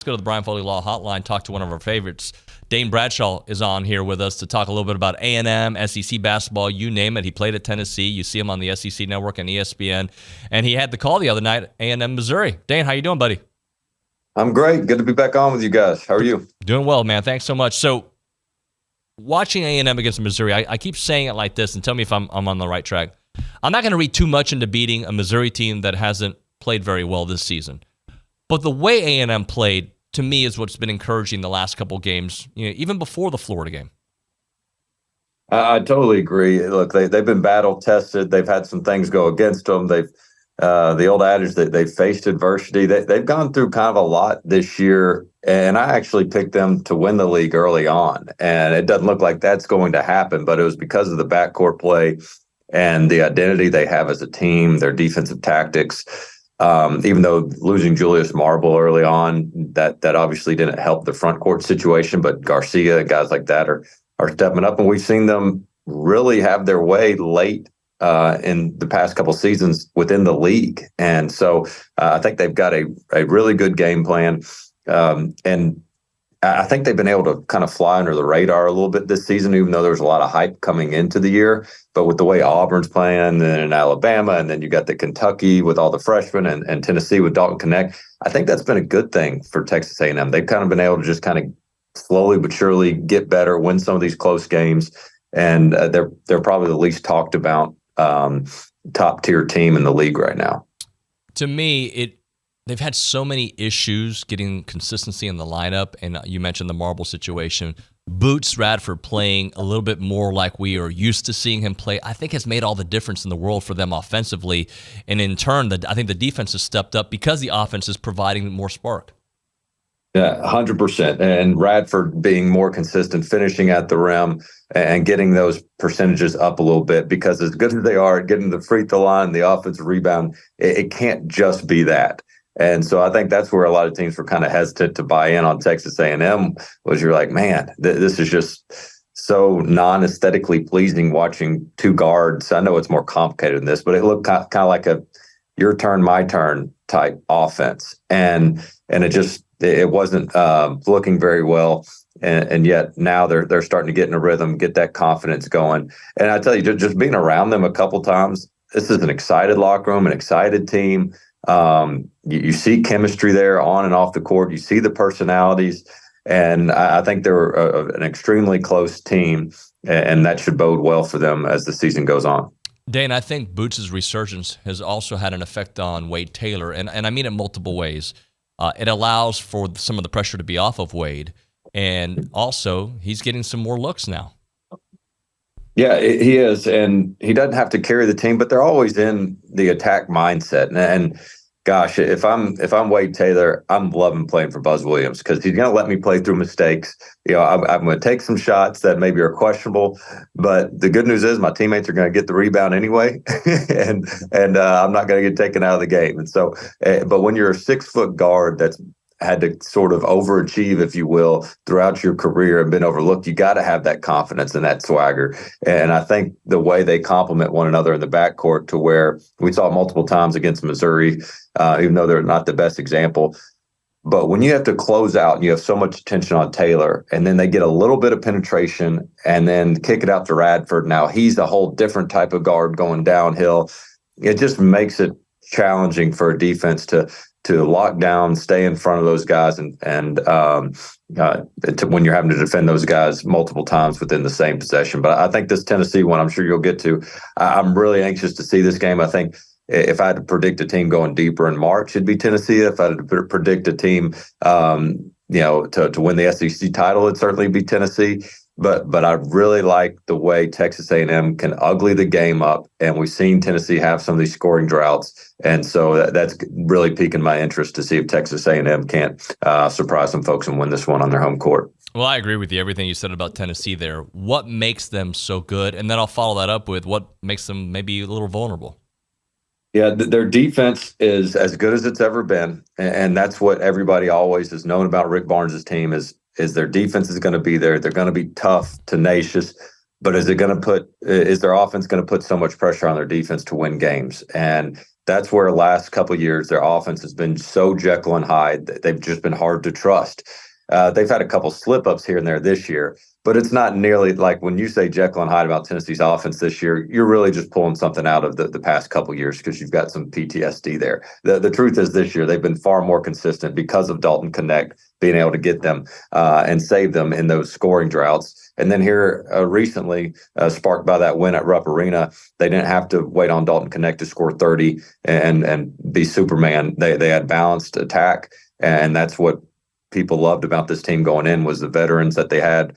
Let's go to the Brian Foley Law Hotline, talk to one of our favorites. Dane Bradshaw is on here with us to talk a little bit about A&M, SEC basketball, you name it. He played at Tennessee. You see him on the SEC Network and ESPN. And he had the call the other night, A&M, Missouri. Dane, how you doing, buddy? I'm great. Good to be back on with you guys. How are you? Doing well, man. Thanks so much. So, watching A&M against Missouri, I keep saying it like this, and tell me if I'm on the right track. I'm not going to read too much into beating a Missouri team that hasn't played very well this season. But the way A&M played, to me, is what's been encouraging the last couple games, even before the Florida game. I totally agree. Look, they've been battle tested. They've had some things go against them. They've the old adage that they've faced adversity. They've gone through kind of a lot this year, and I actually picked them to win the league early on. And it doesn't look like that's going to happen, but it was because of the backcourt play and the identity they have as a team, their defensive tactics. Even though losing Julius Marble early on, that obviously didn't help the front court situation, but Garcia and guys like that are stepping up, and we've seen them really have their way late in the past couple seasons within the league. And so I think they've got a really good game plan, and I think they've been able to kind of fly under the radar a little bit this season, even though there was a lot of hype coming into the year. But with the way Auburn's playing, and then in Alabama, and then you got the Kentucky with all the freshmen, and Tennessee with Dalton Connect, I think that's been a good thing for Texas A&M. They've kind of been able to just kind of slowly but surely get better, win some of these close games, and they're probably the least talked about top tier team in the league right now. To me, they've had so many issues getting consistency in the lineup, and you mentioned the Marble situation. Boots Radford playing a little bit more like we are used to seeing him play, I think has made all the difference in the world for them offensively. And in turn, I think the defense has stepped up because the offense is providing more spark. Yeah, 100%. And Radford being more consistent, finishing at the rim and getting those percentages up a little bit, because as good as they are at getting the free throw line, the offensive rebound, it can't just be that. And so I think that's where a lot of teams were kind of hesitant to buy in on Texas A&M, was you're like, man, this is just so non-aesthetically pleasing watching two guards. I know it's more complicated than this, but it looked kind of like a your turn, my turn type offense. And it wasn't looking very well. And yet now they're starting to get in a rhythm, get that confidence going. And I tell you, just being around them a couple times, this is an excited locker room, an excited team. You see chemistry there on and off the court. You see the personalities, and I think they're an extremely close team, and that should bode well for them as the season goes on. Dane, I think Boots' resurgence has also had an effect on Wade Taylor, and I mean it multiple ways. It allows for some of the pressure to be off of Wade, and also he's getting some more looks now. Yeah, he is, and he doesn't have to carry the team, but they're always in the attack mindset. And gosh, if I'm Wade Taylor, I'm loving playing for Buzz Williams, because he's going to let me play through mistakes. I'm going to take some shots that maybe are questionable, but the good news is my teammates are going to get the rebound anyway, and I'm not going to get taken out of the game. And so, but when you're a 6-foot guard that's had to sort of overachieve, if you will, throughout your career and been overlooked, you got to have that confidence and that swagger. And I think the way they complement one another in the backcourt, to where we saw multiple times against Missouri, even though they're not the best example, but when you have to close out and you have so much attention on Taylor, and then they get a little bit of penetration and then kick it out to Radford, now he's a whole different type of guard going downhill. It just makes it challenging for a defense to lock down, stay in front of those guys, and when you're having to defend those guys multiple times within the same possession. But I think this Tennessee one, I'm sure you'll get to, I'm really anxious to see this game. I think if I had to predict a team going deeper in March, it'd be Tennessee. If I had to predict a team, to win the SEC title, it'd certainly be Tennessee. But I really like the way Texas A&M can ugly the game up, and we've seen Tennessee have some of these scoring droughts, and so that's really piquing my interest to see if Texas A&M can't surprise some folks and win this one on their home court. Well, I agree with you, everything you said about Tennessee there. What makes them so good? And then I'll follow that up with what makes them maybe a little vulnerable. Yeah, their defense is as good as it's ever been, and that's what everybody always has known about Rick Barnes' team is their defense is going to be there. They're going to be tough, tenacious, but is their offense going to put so much pressure on their defense to win games? And that's where last couple of years their offense has been so Jekyll and Hyde. They've just been hard to trust. They've had a couple slip ups here and there this year, but it's not nearly like when you say Jekyll and Hyde about Tennessee's offense this year, you're really just pulling something out of the past couple of years because you've got some PTSD there. The truth is this year they've been far more consistent because of Dalton Connect being able to get them and save them in those scoring droughts. And then here recently, sparked by that win at Rupp Arena, they didn't have to wait on Dalton Connect to score 30 and be Superman. They had balanced attack, and that's what people loved about this team going in was the veterans that they had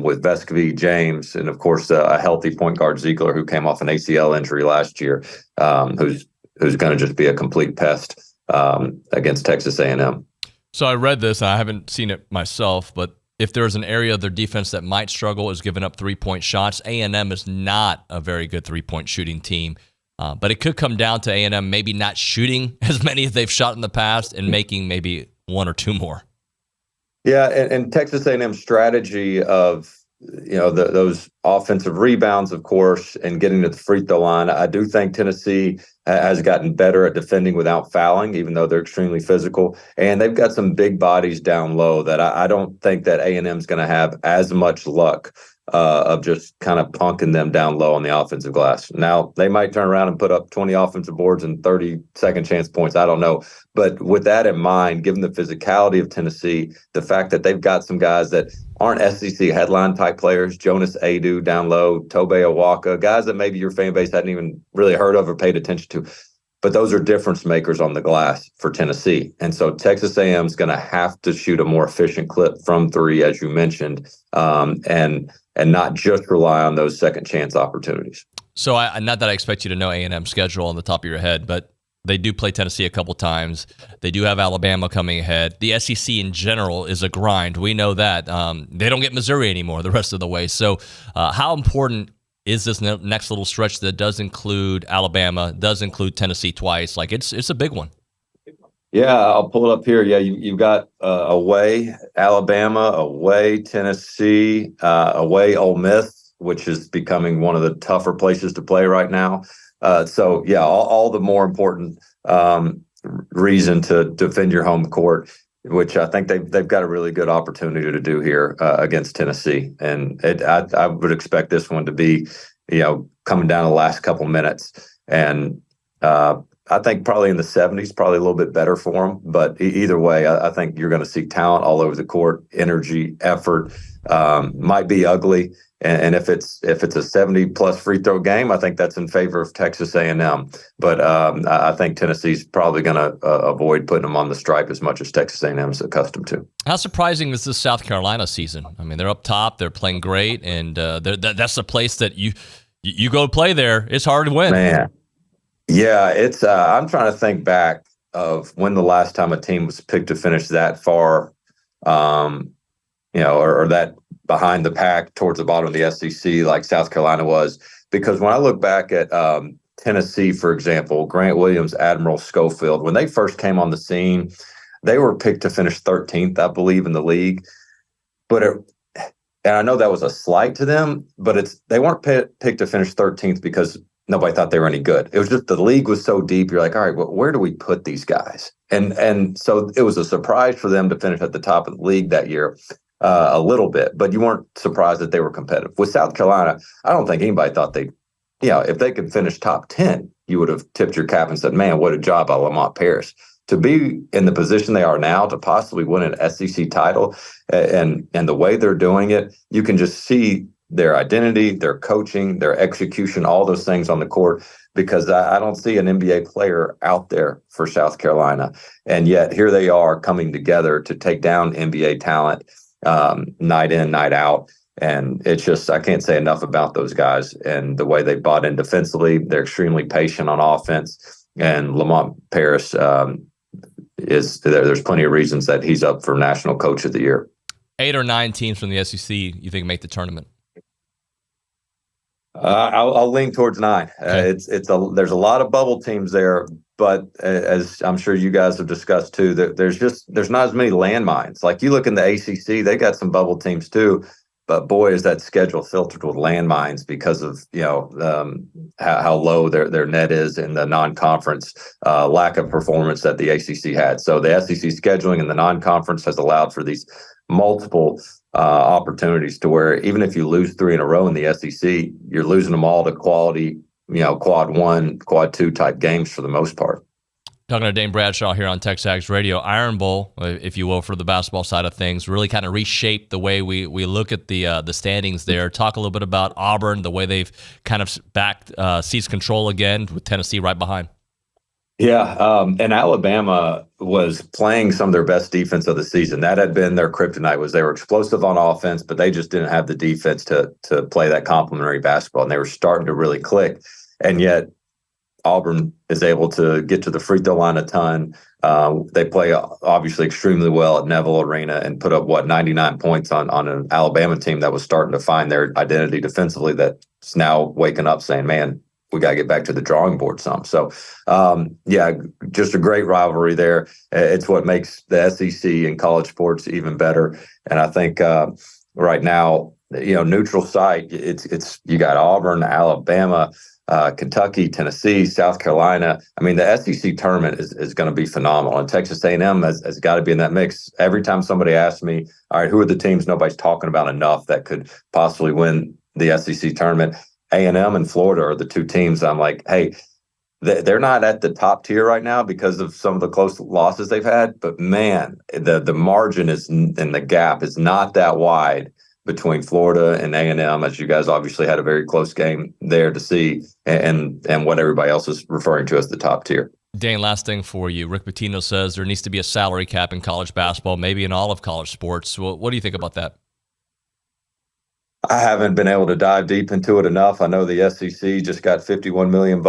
with Vescovy, James, and of course a healthy point guard Ziegler, who came off an ACL injury last year, who's going to just be a complete pest against Texas A&M. So I read this, and I haven't seen it myself, but if there's an area of their defense that might struggle is giving up three-point shots. A&M is not a very good three-point shooting team, but it could come down to A&M maybe not shooting as many as they've shot in the past and making maybe one or two more. Yeah, and Texas A&M's strategy of those offensive rebounds, of course, and getting to the free throw line. I do think Tennessee has gotten better at defending without fouling, even though they're extremely physical. And they've got some big bodies down low that I don't think that A&M's going to have as much luck of just kind of punking them down low on the offensive glass. Now, they might turn around and put up 20 offensive boards and 30 second chance points. I don't know. But with that in mind, given the physicality of Tennessee, the fact that they've got some guys that aren't SEC headline type players, Jonas Adu down low, Tobe Awaka, guys that maybe your fan base hadn't even really heard of or paid attention to. But those are difference makers on the glass for Tennessee. And so Texas A&M is going to have to shoot a more efficient clip from three, as you mentioned, and not just rely on those second chance opportunities. So not that I expect you to know A&M's schedule on the top of your head, but they do play Tennessee a couple times. They do have Alabama coming ahead. The SEC in general is a grind. We know that. They don't get Missouri anymore the rest of the way. So how important is this next little stretch that does include Alabama, does include Tennessee twice? Like it's a big one. Yeah, I'll pull it up here. Yeah, you've got away Alabama, away Tennessee, away Ole Miss, which is becoming one of the tougher places to play right now. So yeah, all the more important reason to defend your home court, which I think they've got a really good opportunity to do here against Tennessee. And I would expect this one to be, coming down the last couple minutes. And I think probably in the 70s, probably a little bit better for them. But either way, I think you're going to see talent all over the court, energy, effort. Might be ugly. And if it's a 70-plus free throw game, I think that's in favor of Texas A&M. But I think Tennessee's probably going to avoid putting them on the stripe as much as Texas A&M is accustomed to. How surprising is this South Carolina season? I mean, they're up top, they're playing great, and that's the place that you go play there. It's hard to win. Man, yeah, it's. I'm trying to think back of when the last time a team was picked to finish that far, or that behind the pack towards the bottom of the SEC like South Carolina was. Because when I look back at Tennessee, for example, Grant Williams, Admiral Schofield, when they first came on the scene, they were picked to finish 13th, I believe, in the league. And I know that was a slight to them, but they weren't picked to finish 13th because nobody thought they were any good. It was just the league was so deep. You're like, all right, well, where do we put these guys? And so it was a surprise for them to finish at the top of the league that year. A little bit, but you weren't surprised that they were competitive. With South Carolina, I don't think anybody thought if they could finish top 10, you would have tipped your cap and said, man, what a job by Lamont Paris. To be in the position they are now, to possibly win an SEC title, and the way they're doing it, you can just see their identity, their coaching, their execution, all those things on the court, because I don't see an NBA player out there for South Carolina. And yet here they are coming together to take down NBA talent. Night in, night out. And it's just, I can't say enough about those guys and the way they bought in defensively. They're extremely patient on offense. And Lamont Paris there's plenty of reasons that he's up for National Coach of the Year. 8 or 9 teams from the SEC you think make the tournament? I'll lean towards 9. Okay. There's a lot of bubble teams there, but as I'm sure you guys have discussed too, there's not as many landmines. Like you look in the ACC, they got some bubble teams too, But boy, is that schedule filtered with landmines because of how low their net is in the non-conference lack of performance that the ACC had. So the SEC scheduling in the non-conference has allowed for these multiple opportunities to where even if you lose 3 in a row in the SEC, you're losing them all to quality, quad 1, quad 2 type games for the most part. Talking to Dane Bradshaw here on TexAgs Radio. Iron Bowl, if you will, for the basketball side of things, really kind of reshaped the way we look at the standings there. Talk a little bit about Auburn, the way they've kind of backed seized control again with Tennessee right behind. Yeah, and Alabama was playing some of their best defense of the season. That had been their kryptonite. Was they were explosive on offense, but they just didn't have the defense to play that complementary basketball, and they were starting to really click. And yet Auburn is able to get to the free throw line a ton. They play obviously extremely well at Neville Arena and put up 99 points on an Alabama team that was starting to find their identity defensively. That's now waking up saying, "Man, we got to get back to the drawing board some." So, just a great rivalry there. It's what makes the SEC and college sports even better. And I think right now, neutral site. It's you got Auburn, Alabama, Kentucky, Tennessee, South Carolina. I mean, the SEC tournament is going to be phenomenal, and Texas A&M has got to be in that mix. Every time somebody asks me, all right, who are the teams nobody's talking about enough that could possibly win the SEC tournament? A&M and Florida are the 2 teams. I'm like, hey, they're not at the top tier right now because of some of the close losses they've had. But man, the margin and the gap is not that wide between Florida and A&M, as you guys obviously had a very close game there to see, and what everybody else is referring to as the top tier. Dane, last thing for you. Rick Pitino says there needs to be a salary cap in college basketball, maybe in all of college sports. What do you think about that? I haven't been able to dive deep into it enough. I know the SEC just got $51 million,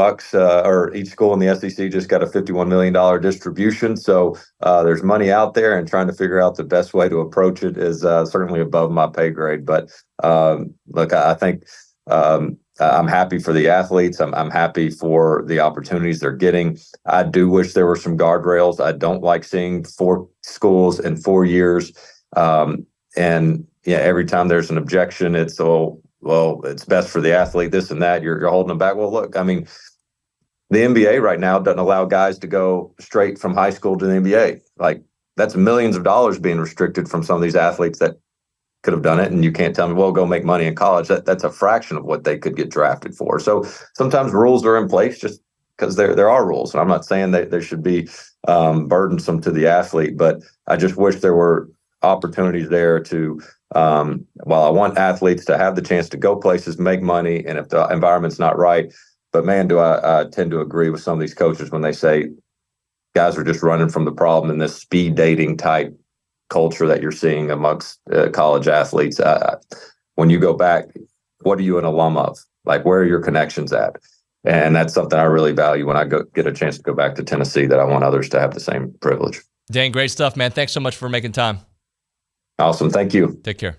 or each school in the SEC just got a $51 million distribution. So there's money out there, and trying to figure out the best way to approach it is certainly above my pay grade. But look, I think I'm happy for the athletes. I'm happy for the opportunities they're getting. I do wish there were some guardrails. I don't like seeing 4 schools in 4 years. And every time there's an objection, it's it's best for the athlete, this and that. You're holding them back. Well, look, I mean, the NBA right now doesn't allow guys to go straight from high school to the NBA. Like, that's millions of dollars being restricted from some of these athletes that could have done it. And you can't tell me, well, go make money in college. That's a fraction of what they could get drafted for. So sometimes rules are in place just because there are rules. And I'm not saying that there should be burdensome to the athlete, but I just wish there were opportunities there to, while I want athletes to have the chance to go places, make money, and if the environment's not right. But man, do I tend to agree with some of these coaches when they say guys are just running from the problem in this speed dating type culture that you're seeing amongst college athletes. When you go back, what are you an alum of? Like, where are your connections at? And that's something I really value when I get a chance to go back to Tennessee, that I want others to have the same privilege. Dane, great stuff, man. Thanks so much for making time. Awesome. Thank you. Take care.